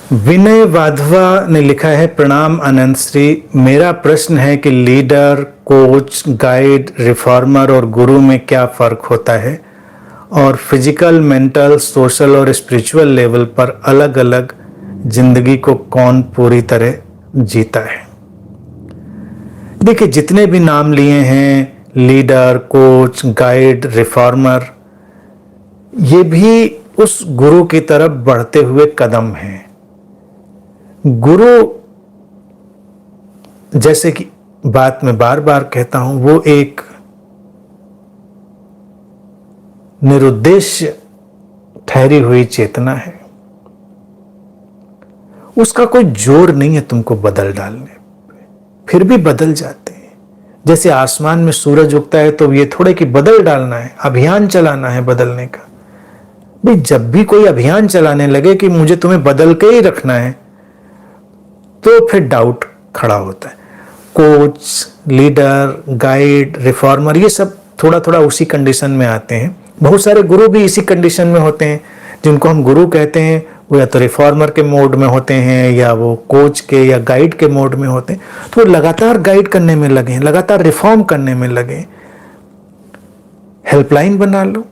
विनय वाधवा ने लिखा है, प्रणाम अनंत श्री। मेरा प्रश्न है कि लीडर, कोच, गाइड, रिफॉर्मर और गुरु में क्या फ़र्क होता है और फिजिकल, मेंटल, सोशल और स्पिरिचुअल लेवल पर अलग अलग जिंदगी को कौन पूरी तरह जीता है। देखिए, जितने भी नाम लिए हैं, लीडर, कोच, गाइड, रिफॉर्मर, ये भी उस गुरु की तरफ बढ़ते हुए कदम हैं। गुरु, जैसे कि बात मैं बार बार कहता हूं, वो एक निरुद्देश्य ठहरी हुई चेतना है। उसका कोई जोर नहीं है तुमको बदल डालने पे, फिर भी बदल जाते हैं। जैसे आसमान में सूरज उगता है तो ये थोड़े कि बदल डालना है, अभियान चलाना है बदलने का। भाई, जब भी कोई अभियान चलाने लगे कि मुझे तुम्हें बदल के ही रखना है, तो फिर डाउट खड़ा होता है। कोच, लीडर, गाइड, रिफॉर्मर, ये सब थोड़ा थोड़ा उसी कंडीशन में आते हैं। बहुत सारे गुरु भी इसी कंडीशन में होते हैं। जिनको हम गुरु कहते हैं वो या तो रिफॉर्मर के मोड में होते हैं या वो कोच के या गाइड के मोड में होते हैं। तो वो लगातार गाइड करने में लगे, लगातार रिफॉर्म करने में लगे। हेल्पलाइन बना लो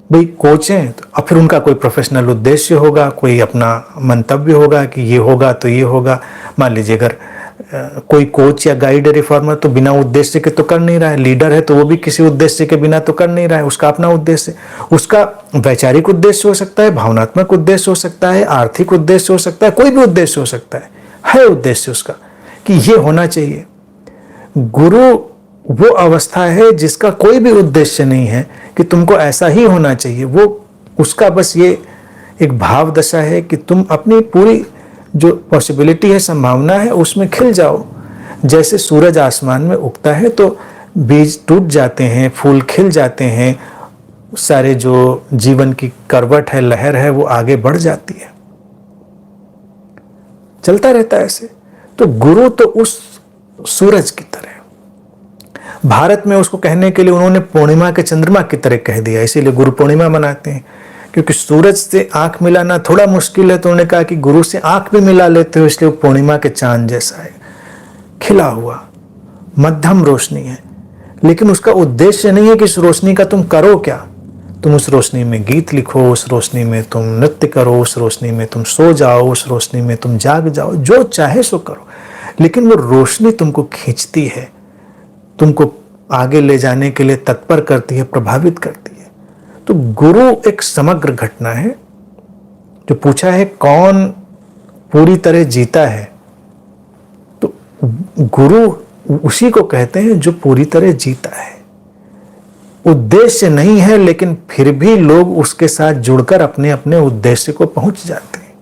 भाई, कोच हैं तो अब फिर उनका कोई प्रोफेशनल उद्देश्य होगा, कोई अपना मंतव्य होगा कि ये होगा तो ये होगा। मान लीजिए अगर कोई कोच या गाइड रिफॉर्मर तो बिना उद्देश्य के तो कर नहीं रहा है, लीडर है तो वो भी किसी उद्देश्य के बिना तो कर नहीं रहा है, उसका अपना उद्देश्य। उसका वैचारिक उद्देश्य हो सकता है, भावनात्मक उद्देश्य हो सकता है, आर्थिक उद्देश्य हो सकता है, कोई भी उद्देश्य हो सकता है उद्देश्य उसका कि ये होना चाहिए। गुरु वो अवस्था है जिसका कोई भी उद्देश्य नहीं है कि तुमको ऐसा ही होना चाहिए। वो उसका बस ये एक भाव दशा है कि तुम अपनी पूरी जो पॉसिबिलिटी है, संभावना है, उसमें खिल जाओ। जैसे सूरज आसमान में उगता है तो बीज टूट जाते हैं, फूल खिल जाते हैं, सारे जो जीवन की करवट है, लहर है, वो आगे बढ़ जाती है। चलता रहता है ऐसे। तो गुरु तो उस सूरज की तरह, भारत में उसको कहने के लिए उन्होंने पूर्णिमा के चंद्रमा की तरह कह दिया, इसीलिए गुरु पूर्णिमा मनाते हैं। क्योंकि सूरज से आंख मिलाना थोड़ा मुश्किल है, तो उन्होंने कहा कि गुरु से आंख भी मिला लेते हो, इसलिए वो पूर्णिमा के चांद जैसा है, खिला हुआ, मध्यम रोशनी है। लेकिन उसका उद्देश्य नहीं है कि इस रोशनी का तुम करो क्या। तुम उस रोशनी में गीत लिखो, उस रोशनी में तुम नृत्य करो, उस रोशनी में तुम सो जाओ, उस रोशनी में तुम जाग जाओ, जो चाहे सो करो। लेकिन वो रोशनी तुमको खींचती है, तुमको आगे ले जाने के लिए तत्पर करती है, प्रभावित करती है। तो गुरु एक समग्र घटना है। जो पूछा है कौन पूरी तरह जीता है, तो गुरु उसी को कहते हैं जो पूरी तरह जीता है। उद्देश्य नहीं है, लेकिन फिर भी लोग उसके साथ जुड़कर अपने अपने उद्देश्य को पहुंच जाते हैं।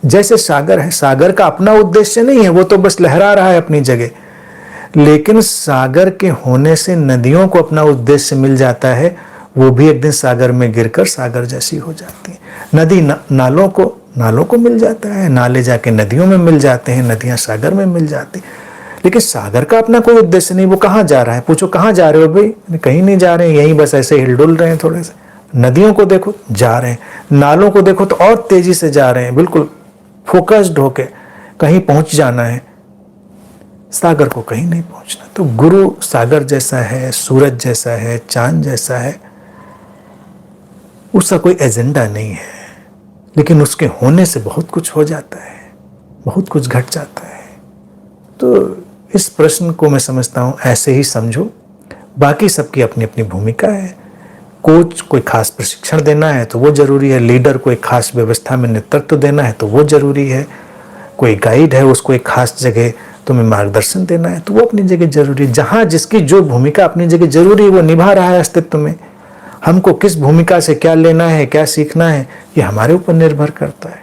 जैसे सागर है, सागर का अपना उद्देश्य नहीं है, वो तो बस लहरा रहा है अपनी जगह। लेकिन सागर के होने से नदियों को अपना उद्देश्य मिल जाता है, वो भी एक दिन सागर में गिरकर सागर जैसी हो जाती है। नदी नालों को मिल जाता है, नाले जाके नदियों में मिल जाते हैं, नदियां सागर में मिल जाती। लेकिन सागर का अपना कोई उद्देश्य नहीं। वो कहाँ जा रहा है, पूछो कहाँ जा रहे हो भाई, कहीं नहीं जा रहे हैं, यहीं बस ऐसे हिलडुल रहे हैं थोड़े से। नदियों को देखो जा रहे हैं, नालों को देखो तो और तेजी से जा रहे हैं, बिल्कुल फोकस्ड होके कहीं पहुंच जाना है। सागर को कहीं नहीं पहुंचना। तो गुरु सागर जैसा है, सूरज जैसा है, चांद जैसा है। उसका कोई एजेंडा नहीं है, लेकिन उसके होने से बहुत कुछ हो जाता है, बहुत कुछ घट जाता है। तो इस प्रश्न को मैं समझता हूं ऐसे ही समझो। बाकी सबकी अपनी अपनी भूमिका है। कोच कोई खास प्रशिक्षण देना है तो वो जरूरी है, लीडर को एक खास व्यवस्था में नेतृत्व देना है तो वो जरूरी है, कोई गाइड है उसको एक खास जगह तुम्हें मार्गदर्शन देना है तो वो अपनी जगह जरूरी है। जहां जिसकी जो भूमिका अपनी जगह जरूरी है वो निभा रहा है अस्तित्व में। हमको किस भूमिका से क्या लेना है, क्या सीखना है, ये हमारे ऊपर निर्भर करता है।